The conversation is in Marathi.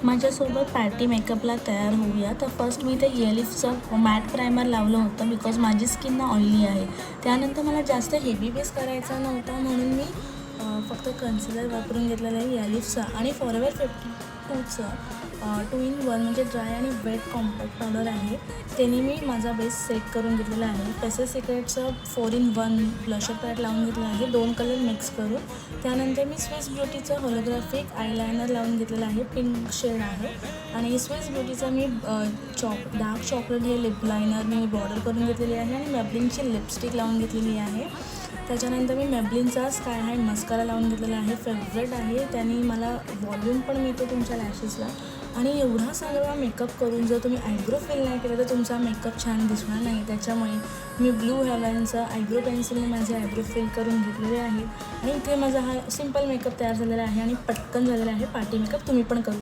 माझ्यासोबत पार्टी मेकअपला तयार होऊया. तर फर्स्ट मी ते एलिफचं मॅट प्रायमर लावलं होतं बिकॉज माझी स्किन ना ऑइली आहे. त्यानंतर मला जास्त हेवी बेस करायचा नव्हता म्हणून मी फक्त कन्सिलर वापरून घेतलेलं आहे एलिफचा आणि फॉरएवर 52चं 2 in 1 म्हणजे ड्राय आणि वेट कॉम्पॅक्ट पावडर आहे. त्याने मी माझा बेस सेट करून घेतलेला आहे. फेसेस सिक्रेटचं 4 in 1 ब्लशर पॅड लावून घेतलं आहे 2 कलर मिक्स करून. त्यानंतर मी स्विस ब्युटीचं होलोग्राफिक आयलायनर लावून घेतलेलं आहे, पिंक शेड आहे. आणि स्विस ब्युटीचं मी डार्क चॉकलेट हे लिप लायनर मी बॉर्डर करून घेतलेली आहे आणि मॅबलिनची लिपस्टिक लावून घेतलेली आहे. त्याच्यानंतर मी मॅबलिनचा स्काय हाय मस्कारा लावून घेतलेला आहे, फेवरेट आहे. त्याने मला व्हॉल्यूम पण मिळतो तुमच्या लॅशेसला. आणि एवढा सगळा मेकअप करून जर तुम्ही आयब्रो फिल नाही केलं तर तुमचा मेकअप छान दिसणार नाही. त्याच्यामुळे मी ब्लू हेवनचं आयब्रो पेन्सिलने माझे आयब्रो फिल करून घेतलेले आहे आणि इथे माझा हा सिम्पल मेकअप तयार झालेला आहे आणि पटकन झालेला आहे पार्टी मेकअप. तुम्ही पण करू